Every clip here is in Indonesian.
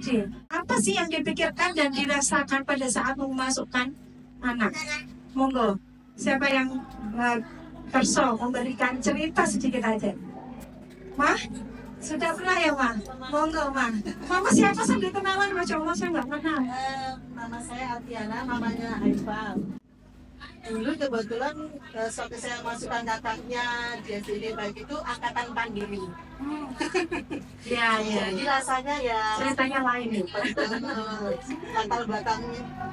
SD. Apa sih yang dipikirkan dan dirasakan pada saat memasukkan anak? Monggo, siapa yang Kerso memberikan cerita sedikit aja? Mah, sudah pernah ya Mah? Monggo Mah. Mama siapa sambil kenalan? Masya Allah saya nggak kenal. Nama saya Atiana, mamanya Haifal. Dulu kebetulan suatu saya masukkan kakaknya di SD baik itu angkatan pandemi. Ya, Jadi rasanya ya ceritanya lain nih. latar belakang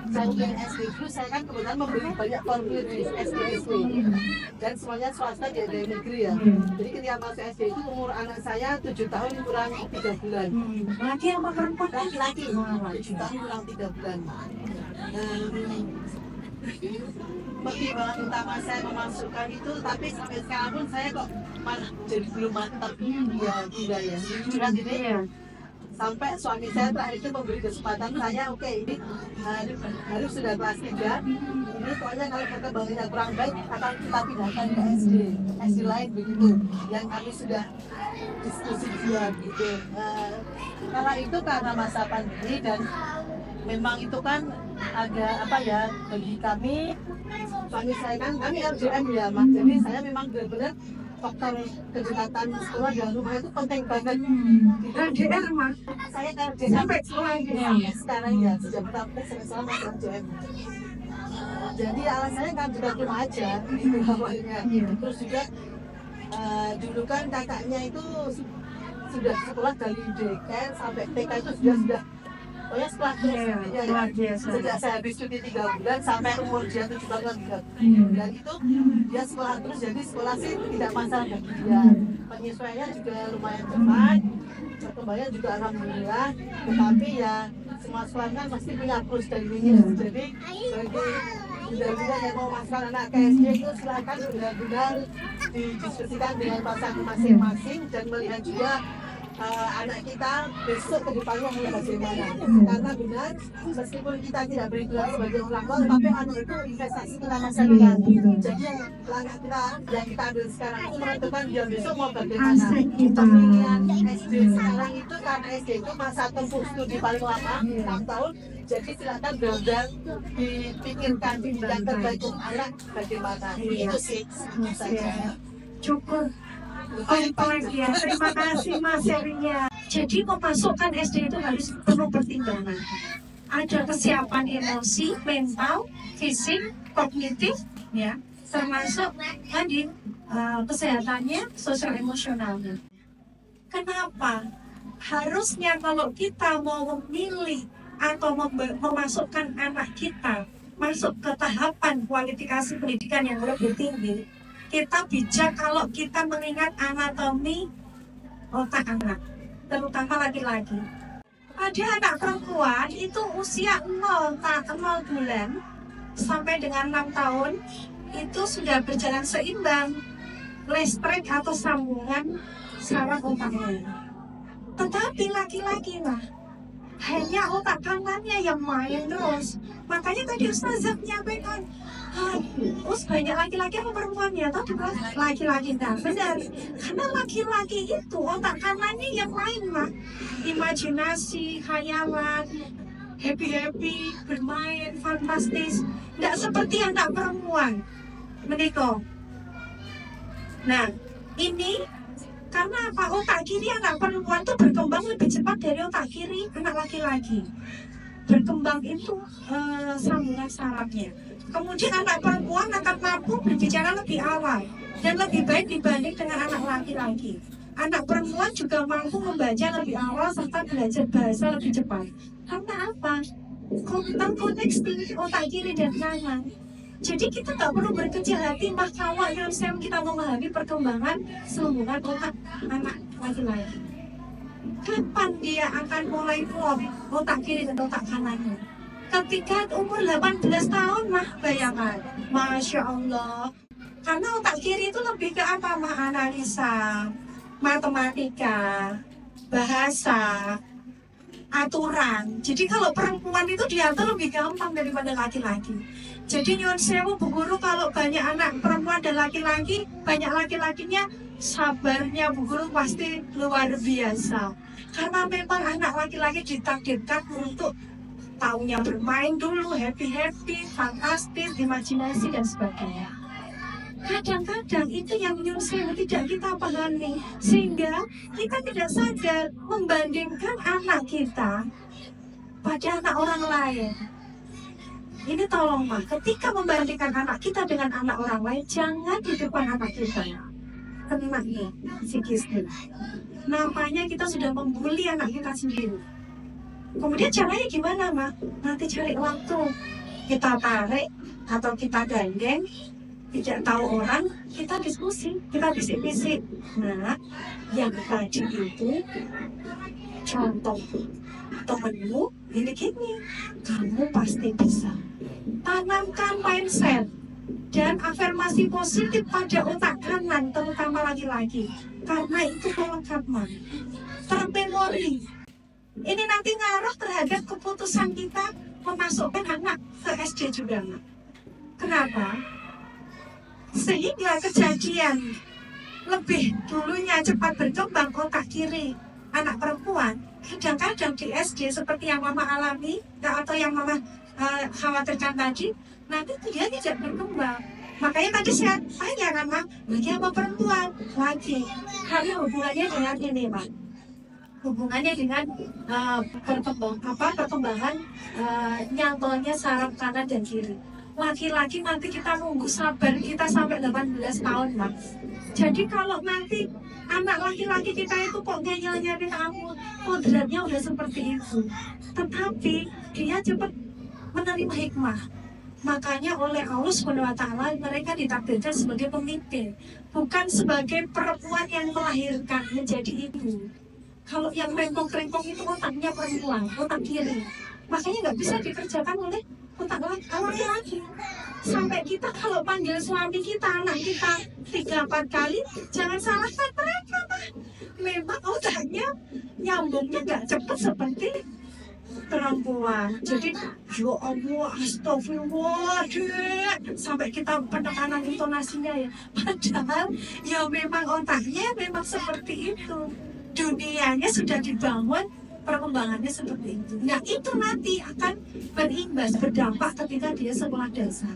saya di SD dulu saya kan kebetulan membeli banyak formulir di SD dan semuanya swasta di negeri ya. Jadi ketika masuk SD itu umur anak saya 7 tahun kurang 3 bulan. Laki apa perempuan? Laki-laki 7 tahun kurang 3 bulan. Pertimbangan utama saya memasukkan itu, tapi sampai sekarang pun saya kok malah jadi belum mantap ya tidak ya. Curhat ini sampai suami saya terakhir itu memberi kesempatan saya, oke, ini harus sudah kelas 3, ini pokoknya kalau perkembangannya kurang baik akan kita pindahkan ke SD lain begitu, yang kami sudah diskusi juga gitu. Karena itu karena masa pandemi dan memang itu kan agak apa ya bagi kami, suami saya kan kami RJM ya Mas, jadi saya memang benar-benar faktor kedekatan sekolah dan rumah itu penting banget. LDR Mas? Saya RJM sampai sekarang ya, sejak pertama sampai sekarang masih RJM. Jadi alasannya kan juga rumah aja gitu awalnya. Terus juga dulu kan kakaknya itu sudah sekolah dari DK sampai TK itu sudah pokoknya setelah sejak saya habis cuti 3 bulan sampai umur dia 7 tahun 3 bulan itu dia sekolah terus, jadi sekolah sih tidak masalah bagi dia. Penyesuaiannya juga lumayan cepat, perkembangannya juga alhamdulillah. Tetapi ya semua sekolah kan pasti punya plus dan minus. Jadi bagi bunda-bunda yang mau masukkan anak ke SD itu silakan benar-benar didiskusikan dengan pasangan masing-masing dan melihat juga anak kita besok ke depannya mulai bagaimana. Karena benar, meskipun kita tidak bergerak sebagai orang tua, tapi anak itu investasi kita masa depan. Jadi langkah yang kita ambil sekarang itu menentukan dia besok mau bagaimana. Pemilihan SD sekarang itu karena SD itu masa tempuh studi paling lama 6 tahun. Jadi silakan benar-benar dipikirkan yang terbaik untuk anak bagaimana. Itu sih saja. Cukup. Kompleks ya, terima kasih Mas sharingnya. Jadi memasukkan SD itu harus penuh pertimbangan. Ada kesiapan emosi, mental, fisik, kognitif, ya, termasuk tadi kesehatannya, sosial emosionalnya. Kenapa? Harusnya kalau kita mau memilih atau memasukkan anak kita masuk ke tahapan kualifikasi pendidikan yang lebih tinggi, kita bijak kalau kita mengingat anatomi otak anak, terutama laki-laki. Pada anak perempuan itu usia 0 bulan sampai dengan 6 tahun itu sudah berjalan seimbang listrik atau sambungan saraf otaknya. Tetapi laki-laki hanya otak kanannya yang main terus. Makanya tadi Ustazah menyampaikan, banyak laki-laki apa perempuan ya? Tapi laki-laki benar. Karena laki-laki itu otak kanannya yang main imajinasi, khayalan, happy, bermain, fantastis. Nggak seperti anak perempuan menikah. Nah, ini karena apa? Otak kiri anak perempuan itu berkembang lebih cepat dari otak kiri anak laki-laki. Berkembang itu sambungan sarafnya. Kemudian anak perempuan akan mampu berbicara lebih awal dan lebih baik dibanding dengan anak laki-laki. Anak perempuan juga mampu membaca lebih awal serta belajar bahasa lebih cepat. Karena apa? Terkoneksi otak kiri dan kanan. Jadi kita nggak perlu berkecil hati kalau kita memahami perkembangan sambungan otak anak laki-laki. Kapan dia akan mulai klop otak kiri dan otak kanannya? Ketika umur 18 tahun bayangkan, Masya Allah. Karena otak kiri itu lebih ke apa analisa, matematika, bahasa, aturan. Jadi kalau perempuan itu diatur lebih gampang daripada laki-laki. Jadi nyuwun sewu Bu Guru, kalau banyak anak perempuan dan laki-laki, banyak laki-lakinya sabarnya Bu Guru pasti luar biasa. Karena memang anak laki-laki ditakdirkan untuk taunya bermain dulu, happy-happy, fantastis, imajinasi dan sebagainya. Kadang-kadang itu yang menyusul tidak kita pahami, sehingga kita tidak sadar membandingkan anak kita pada anak orang lain. Ini tolong Mak, ketika membandingkan anak kita dengan anak orang lain, jangan di depan anak kita. Kena nih, psikisnya. Nampaknya kita sudah membuli anak kita sendiri. Kemudian caranya gimana Mak? Nanti cari waktu, kita tarik atau kita gandeng, tidak tahu orang, kita diskusi, kita bisik-bisik. Nah, yang tadi itu contoh temenmu ini gini, kamu pasti bisa. Tanamkan mindset dan afirmasi positif pada otak kanan, terutama laki-laki, karena itu kelengkapan termemori. Ini nanti ngaruh terhadap keputusan kita memasukkan anak ke SD juga. Kenapa? Sehingga kejadian lebih dulunya cepat berkembang otak kiri anak perempuan, kadang-kadang di SD seperti yang Mama alami atau yang Mama khawatirkan tadi, nanti dia tidak berkembang. Makanya tadi saya tanya kan Mak, lagi apa perempuan? Lagi. Karena hubungannya dengan ini Mak, hubungannya dengan perkembangan nyantolnya saraf kanan dan kiri. Laki-laki nanti kita nunggu sabar kita sampai 18 tahun Mak. Jadi kalau nanti anak laki-laki kita itu kok ngeyel-nyelin kamu, kodratnya udah seperti itu, tetapi dia cepat menerima hikmah. Makanya oleh Allah SWT mereka ditakdirkan sebagai pemimpin, bukan sebagai perempuan yang melahirkan menjadi ibu. Kalau yang rempong-rempong itu otaknya perempuan, otak kiri, makanya nggak bisa dikerjakan oleh otak laki-laki. Sampai kita kalau panggil suami kita, anak kita 3-4 kali, jangan salahkan mereka Pak. Memang otaknya nyambungnya nggak cepat seperti perempuan. Jadi ya Allah, astagfirullah, sampai kita penekanan intonasinya ya. Padahal ya memang otaknya memang seperti itu. Dunianya sudah dibangun, perkembangannya seperti itu. Nah itu nanti akan berimbas, berdampak ketika dia sekolah dasar.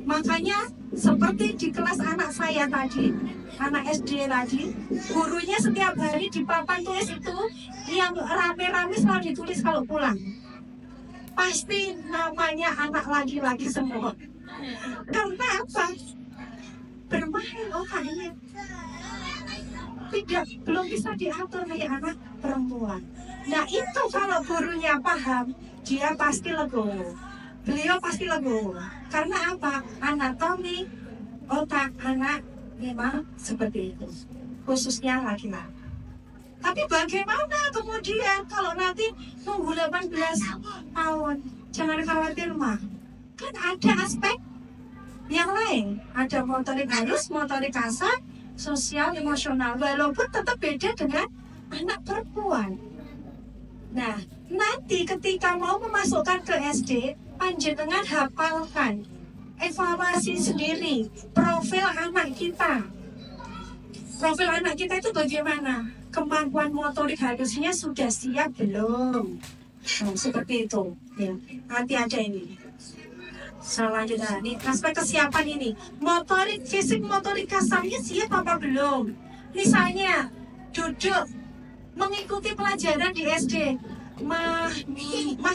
Makanya seperti di kelas anak saya tadi, anak SD tadi, gurunya setiap hari di papan tulis itu yang rame-rame selalu ditulis kalau pulang. Pasti namanya anak laki-laki semua. Karena apa? Bermain otaknya. Belum bisa diatur kayak anak perempuan. Nah itu kalau gurunya paham, dia pasti legowo. Beliau pasti legowo. Karena apa? Anatomi otak anak memang seperti itu, khususnya laki-laki. Tapi bagaimana kemudian kalau nanti nunggu 18 tahun? Jangan khawatir Mak, kan ada aspek yang lain. Ada motorik halus, motorik kasar, sosial, emosional, walaupun tetap beda dengan anak perempuan. Nah, nanti ketika mau memasukkan ke SD, panjenengan hafalkan, evaluasi sendiri profil anak kita. Profil anak kita itu bagaimana? Kemampuan motorik halusnya sudah siap belum? Nah, seperti itu. Ya. Nanti ada ini. Selanjutnya, nih aspek kesiapan ini. Motorik fisik, motorik kasarnya siap apa belum? Misalnya, duduk mengikuti pelajaran di SD. Mah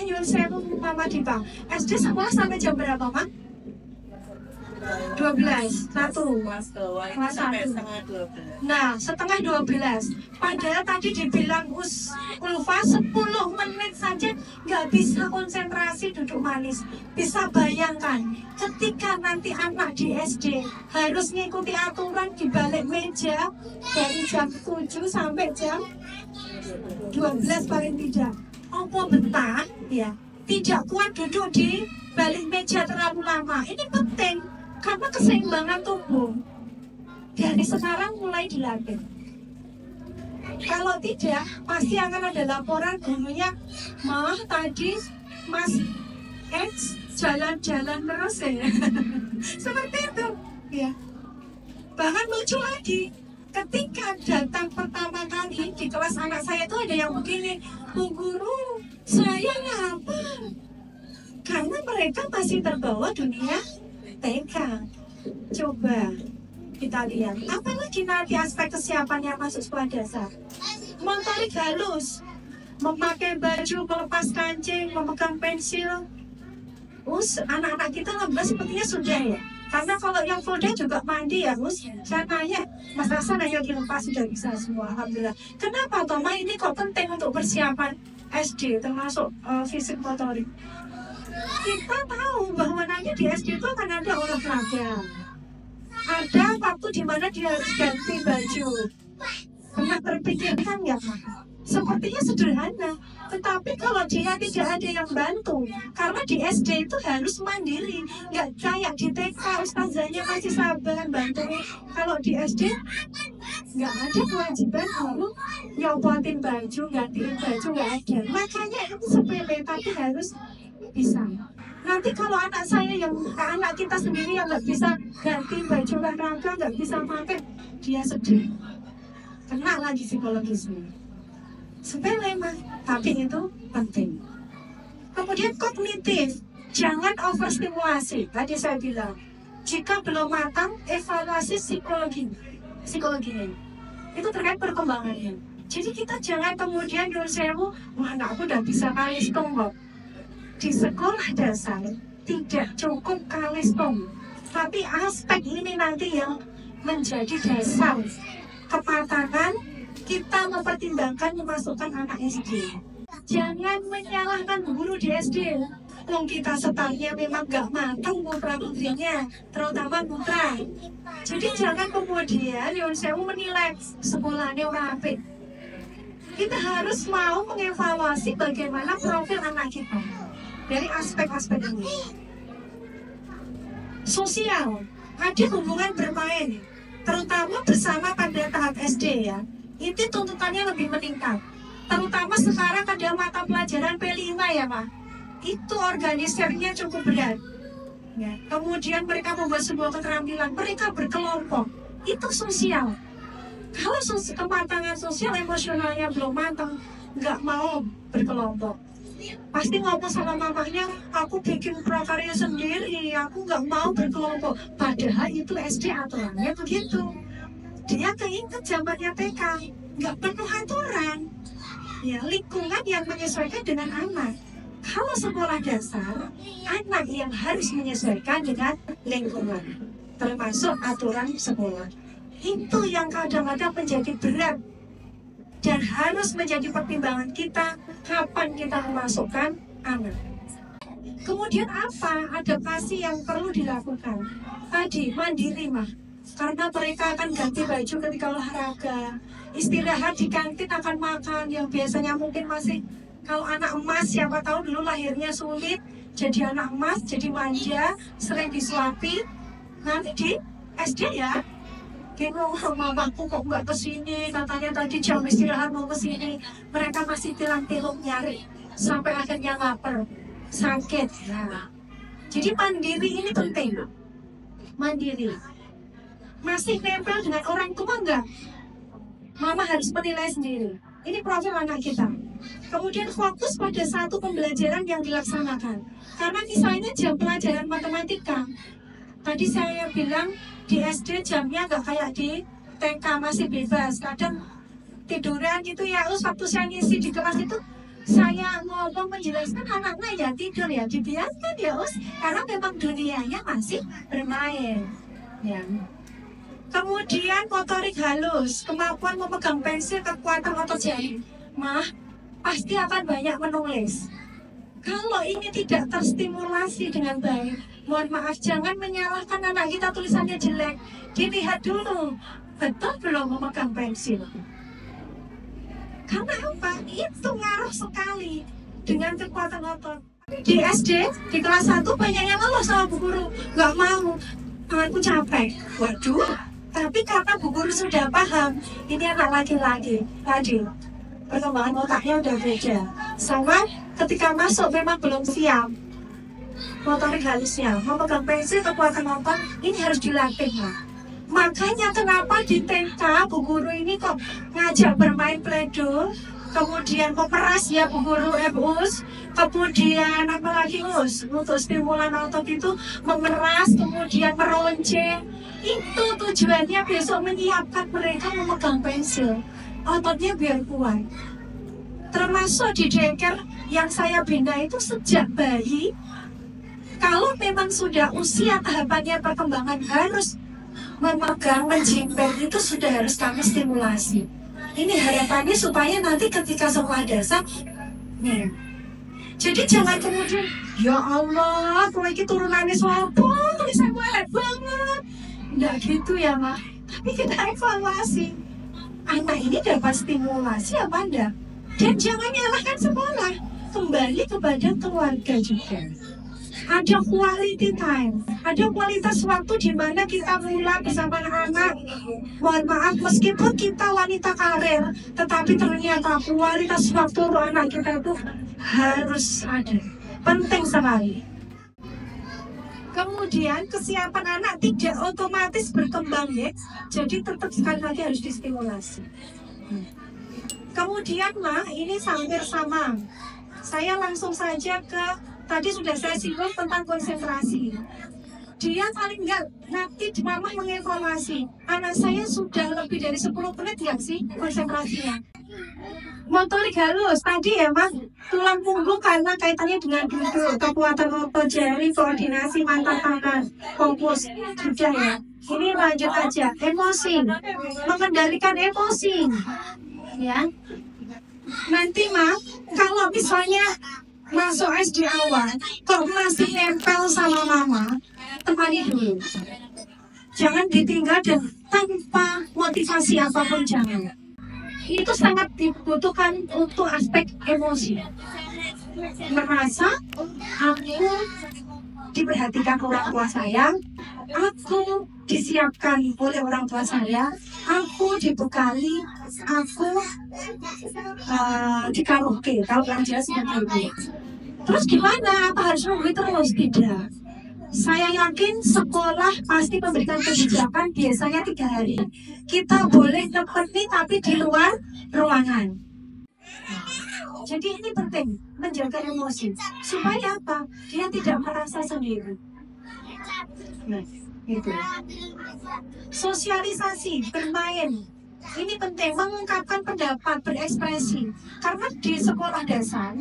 Yun Sewu Mama Dipa. SD sekolah sampai jam berapa, Mak? 12, 1 kelas 1. Nah, setengah 12. Padahal tadi dibilang Ulfa 10 menit saja nggak bisa konsentrasi duduk manis. Bisa bayangkan ketika nanti anak di SD harus ngikuti aturan di balik meja dari jam 7 sampai jam 12 paling tidak. Apa betah ya? Tidak kuat duduk di balik meja terlalu lama. Ini penting karena keseimbangan tubuh dari sekarang mulai dilatih. Kalau tidak, pasti akan ada laporan gurunya, Mah tadi Mas X jalan-jalan terus ya. Seperti itu ya. Bahkan lucu lagi, Ketika datang pertama kali di kelas anak saya itu ada yang begini, Bu Guru, saya ngapa? Karena mereka masih terbawa dunia TK. Coba kita lihat, apalagi nanti aspek kesiapan yang masuk sekolah dasar. Motorik halus, memakai baju, melepas kancing, memegang pensil. Anak-anak kita 16 sepertinya sudah ya. Karena kalau yang full day juga mandi ya, Gus. Saya nanya, Mas Hasan hanya dilepas sudah bisa semua, alhamdulillah. Kenapa, Toma? Ini kok penting untuk persiapan SD, termasuk fisik motorik. Kita tahu bahwa nanti di SD itu akan ada olahraga. Ada waktu di mana dia harus ganti baju. Pernah terpikirkan nggak, Pak? Sepertinya sederhana, tetapi kalau dia tidak ada yang bantu, karena di SD itu harus mandiri, nggak kayak di TK ustazahnya masih sabar bantu. Kalau di SD nggak ada kewajiban guru nyopotin baju, gantiin baju, nggak ada. Makanya itu sepele tapi harus bisa. Nanti kalau anak saya yang anak kita sendiri yang nggak bisa ganti baju olahraga, nggak bisa pakai, dia sedih, kena lagi psikologisnya. Sepele mah, tapi itu penting. Kemudian kognitif, jangan overstimulasi. Tadi saya bilang, jika belum matang, evaluasi psikologinya. Itu terkait perkembangannya. Jadi kita jangan kemudian nyuruh sewu, wah anakku udah bisa kalistung kok. Di sekolah dasar tidak cukup kalistung, tapi aspek ini nanti yang menjadi dasar kematangan kita mempertimbangkan memasukkan anak SD. Jangan menyalahkan guru di SD. Wong kita setarnya memang gak matang putra-putrinya, terutama putra. Jadi jangan kemudian saya menilai sekolahnya orang apik. Kita harus mau mengevaluasi bagaimana profil anak kita dari aspek-aspek ini. Sosial, ada hubungan bermain, terutama bersama pada tahap SD ya. Itu tuntutannya lebih meningkat. Terutama sekarang ada mata pelajaran P5 ya Pak. Itu organisasinya cukup berat. Ya. Kemudian mereka membuat sebuah keterampilan, mereka berkelompok. Itu sosial. Kalau kematangan sosial emosionalnya belum matang, nggak mau berkelompok. Pasti ngomong sama mamanya, aku bikin prakarya sendiri, aku nggak mau berkelompok. Padahal itu SD aturannya begitu. Dia keinget zamannya TK, nggak penuh aturan. Ya, lingkungan yang menyesuaikan dengan anak. Kalau sekolah dasar, anak yang harus menyesuaikan dengan lingkungan, termasuk aturan sekolah. Itu yang kadang-kadang menjadi berat dan harus menjadi pertimbangan kita kapan kita memasukkan anak. Kemudian apa adaptasi yang perlu dilakukan? Tadi mandiri mah. Karena mereka akan ganti baju ketika olahraga, istirahat di kantin akan makan yang biasanya mungkin masih, kalau anak emas siapa tahu dulu lahirnya sulit, jadi anak emas, jadi manja, sering disuapi. Nanti di SD ya, bingung, mamaku kok nggak kesini, katanya tadi jam istirahat mau kesini. Mereka masih tilang-tilung nyari, sampai akhirnya lapar, sakit. Nah, jadi mandiri ini penting, mandiri. Masih nempel dengan orang tua enggak? Mama harus menilai sendiri. Ini profil anak kita. Kemudian fokus pada satu pembelajaran yang dilaksanakan. Karena misalnya jam pelajaran matematika, tadi saya bilang di SD jamnya enggak kayak di TK, masih bebas. Kadang tiduran gitu ya, waktu saya ngisi di kelas itu, saya ngomong menjelaskan anaknya ya tidur ya, dibiarkan ya karena memang dunianya masih bermain. Ya. Kemudian motorik halus, kemampuan memegang pensil, kekuatan otot jari. Mah, pasti akan banyak menulis. Kalau ini tidak terstimulasi dengan baik, mohon maaf, jangan menyalahkan anak kita tulisannya jelek. Dilihat dulu, betul belum memegang pensil. Karena apa? Itu ngaruh sekali dengan kekuatan otot. Di SD, di kelas 1 banyak yang lolos sama bu guru. Gak mau, tanganku capek. Waduh. Tapi karena bu guru sudah paham, ini anak laki-laki tadi perkembangan otaknya udah beda. Sama ketika masuk memang belum siap motorik halusnya, memegang pensil, kekuatan otot ini harus dilatih lah. Makanya kenapa di TK Bu Guru ini kok ngajak bermain Play-Doh, kemudian memeras ya Bu Guru Us, kemudian apa lagi Us untuk stimulan otot itu memeras, kemudian meronceng. Itu tujuannya besok menyiapkan mereka memegang pensil, ototnya biar kuat. Termasuk di daycare yang saya bina itu sejak bayi, kalau memang sudah usia tahapannya perkembangan harus memegang, menjimpel, itu sudah harus kami stimulasi. Ini harapannya supaya nanti ketika sekolah dasar, nih. Jadi jangan kemudian, ya Allah, kalau ini turunannya sopo, tulisan gue elek banget. Nggak gitu ya, Ma. Tapi kita evaluasi. Anak ini dapat stimulasi apa enggak? Dan jangan nyalahkan sekolah. Kembali kepada keluarga juga. Ada quality time, ada kualitas waktu di mana kita mulai bersama anak-anak. Mohon maaf, meskipun kita wanita karir, tetapi ternyata kualitas waktu untuk anak kita itu harus ada, penting sekali. Kemudian kesiapan anak tidak otomatis berkembang ya, jadi tetap sekali lagi harus distimulasi. Kemudian Ma, ini hampir sama. Saya langsung saja ke tadi sudah saya singgung tentang konsentrasi. Dia paling enggak nanti mama mengevaluasi, anak saya sudah lebih dari 10 menit ya sih konsentrasinya. Motorik halus tadi ya Mas, tulang punggung karena kaitannya dengan duduk, kekuatan otot jari, koordinasi mata tangan, fokus sudah ya. Ini lanjut aja, emosi, mengendalikan emosi, ya. Nanti Ma, kalau misalnya masuk SD awal, kok masih nempel sama mama, temani dulu. Jangan ditinggal dan tanpa motivasi apapun jangan. Itu sangat dibutuhkan untuk aspek emosi. Merasa aku diperhatikan orang tua saya, aku disiapkan oleh orang tua saya, aku dibekali, aku dikaroke, kalau yang jelas seperti itu. Terus gimana? Apa harus nunggu terus? Tidak. Saya yakin sekolah pasti memberikan kebijakan biasanya 3 hari. Kita boleh nemenin tapi di luar ruangan. Jadi ini penting, menjaga emosi. Supaya apa? Dia tidak merasa sendiri. Nah, gitu. Sosialisasi, bermain. Ini penting, mengungkapkan pendapat, berekspresi. Karena di sekolah dasar,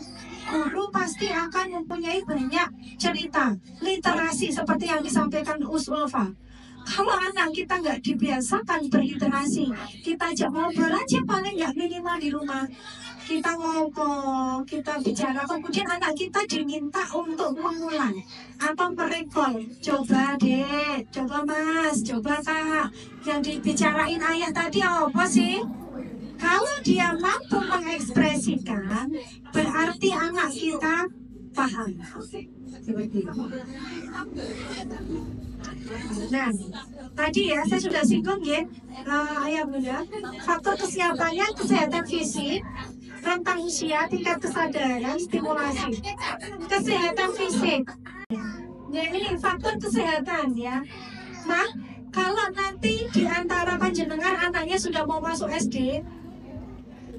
guru pasti akan mempunyai banyak cerita, literasi seperti yang disampaikan Ulfa. Kalau anak kita nggak dibiasakan berliterasi, kita ajak ngobrol aja paling nggak minimal di rumah. Kita ngomong, kita bicara, kemudian anak kita diminta untuk mengulang atau merekol. Coba dek, coba mas, coba kak, yang dibicarain ayah tadi apa sih? Kalau dia mampu mengekspresikan, berarti anak kita paham. Nah, tadi ya saya sudah singgung ya, ayah bunda, faktor kesiapannya kesehatan fisik, rentang usia, tingkat kesadaran, stimulasi, kesehatan fisik. Nah ini faktor kesehatan ya. Nah, kalau nanti di antara panjenengan anaknya sudah mau masuk SD,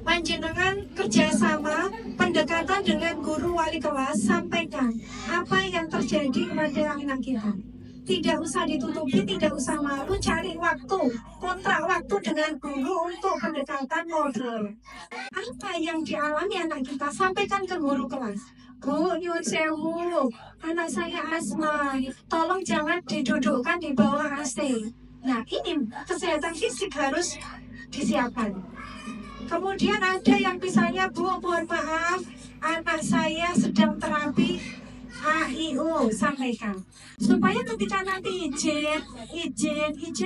panjenengan kerjasama pendekatan dengan guru wali kelas, sampaikan apa yang terjadi kepada anak kita. Tidak usah ditutupi, tidak usah malu, cari waktu, kontrak waktu dengan guru untuk pendekatan ngobrol. Apa yang dialami anak kita, sampaikan ke guru kelas. Bu, nyuwun sewu, anak saya asma, tolong jangan didudukkan di bawah AC. Nah ini kesehatan fisik harus disiapkan. Kemudian ada yang misalnya, Bu, mohon maaf, anak saya sedang terapi AIO, sampaikan. Supaya ketika nanti izin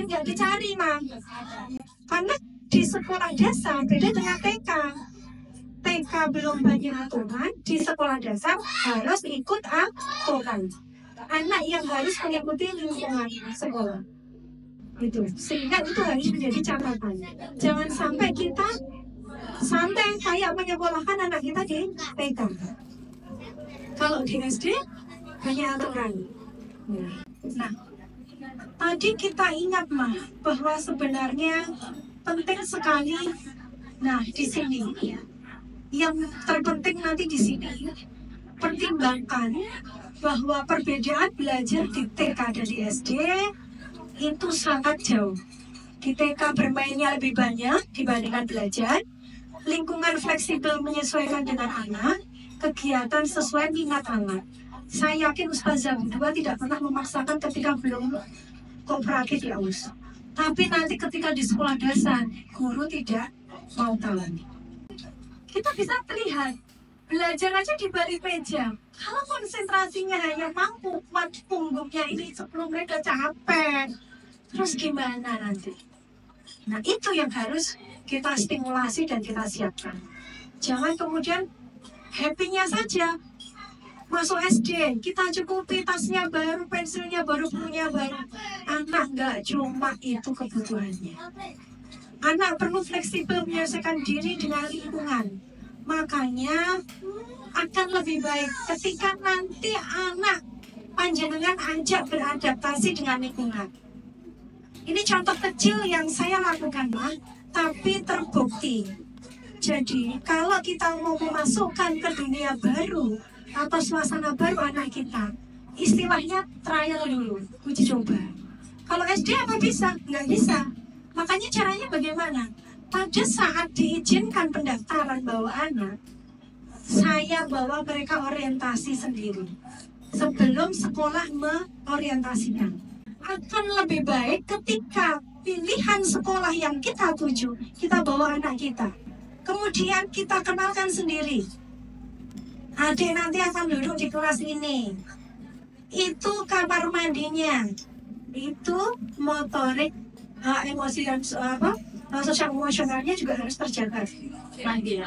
nggak dicari, Mang. Karena di sekolah dasar beda dengan TK. TK belum banyak aturan, di sekolah dasar harus ikut aturan. Anak yang harus mengikuti lingkungan sekolah. Itu. Sehingga itu harus menjadi catatan. Jangan sampai kita sampai kayak menyekolahkan anak kita di TK. Kalau di SD banyak aturan. Nah, Tadi kita ingat bahwa sebenarnya penting sekali. Nah, di sini yang terpenting nanti di sini pertimbangkan bahwa perbedaan belajar di TK dan di SD itu sangat jauh. Di TK bermainnya lebih banyak dibandingkan belajar, lingkungan fleksibel menyesuaikan dengan anak, kegiatan sesuai minat anak. Saya yakin Ustazah berdua tidak pernah memaksakan ketika belum kooperatif ya Us. Tapi nanti ketika di sekolah dasar, guru tidak mau tahu. Kita bisa terlihat belajar aja di balik meja. Kalau konsentrasinya hanya mampu kuat punggungnya ini 10 menit udah capek, terus gimana nanti? Nah itu yang harus kita stimulasi dan kita siapkan. Jangan kemudian happy-nya saja. Masuk SD, kita cukupi tasnya baru, pensilnya baru, bukunya baru. Anak nggak cuma itu kebutuhannya. Anak perlu fleksibel menyelesaikan diri dengan lingkungan. Makanya akan lebih baik ketika nanti anak panjenengan ajak beradaptasi dengan lingkungan. Ini contoh kecil yang saya lakukan, tapi terbukti. Jadi kalau kita mau memasukkan ke dunia baru atau suasana baru anak kita, istilahnya trial dulu, uji coba. Kalau SD apa bisa? Nggak bisa. Makanya caranya bagaimana? Pada saat diizinkan pendaftaran bawa anak, saya bawa mereka orientasi sendiri sebelum sekolah mengorientasikan. Akan lebih baik ketika pilihan sekolah yang kita tuju, kita bawa anak kita. Kemudian kita kenalkan sendiri. Adik nanti akan duduk di kelas ini. Itu kamar mandinya. Itu motorik, emosi dan sosial emosionalnya juga harus terjaga. Mandi.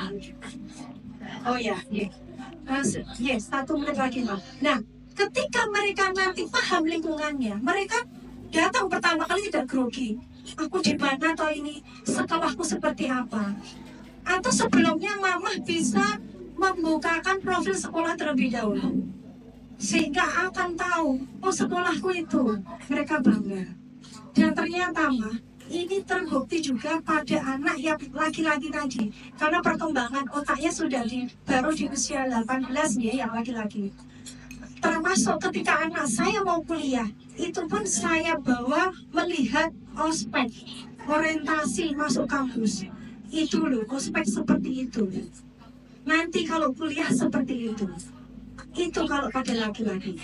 Oh ya, yes, 1 menit lagi Nah, ketika mereka nanti paham lingkungannya, mereka datang pertama kali tidak grogi. Aku di mana atau ini sekolahku seperti apa? Atau sebelumnya mama bisa membukakan profil sekolah terlebih dahulu, sehingga akan tahu, oh sekolahku itu, mereka bangga. Dan ternyata ini terbukti juga pada anak yang laki-laki tadi, karena perkembangan otaknya sudah baru di usia 18 ya, yang laki-laki. Termasuk ketika anak saya mau kuliah, itu pun saya bawa melihat ospek, orientasi masuk kampus. Itu loh, ospek seperti itu. Nanti kalau kuliah seperti itu. Itu kalau pada laki-laki.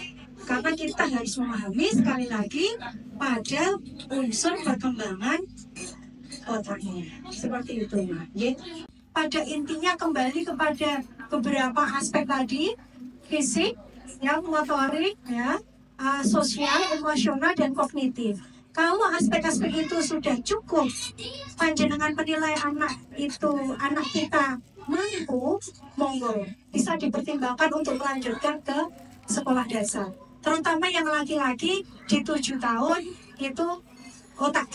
Karena kita harus memahami sekali lagi pada unsur perkembangan otaknya. Seperti itu ya. Pada intinya kembali kepada beberapa aspek tadi, fisik, yang motorik, ya, sosial, emosional, dan kognitif. Kalau aspek-aspek itu sudah cukup, panjenengan penilai anak kita mampu, monggo bisa dipertimbangkan untuk melanjutkan ke sekolah dasar. Terutama yang laki-laki di 7 tahun itu otak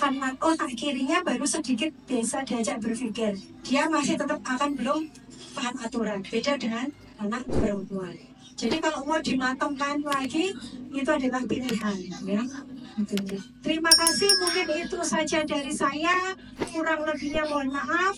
kirinya baru sedikit bisa diajak berpikir. Dia masih tetap akan belum paham aturan. Beda dengan anak perempuan. Jadi kalau mau dimatangkan lagi itu adalah pilihan, ya. Terima kasih, mungkin itu saja dari saya. Kurang lebihnya mohon maaf.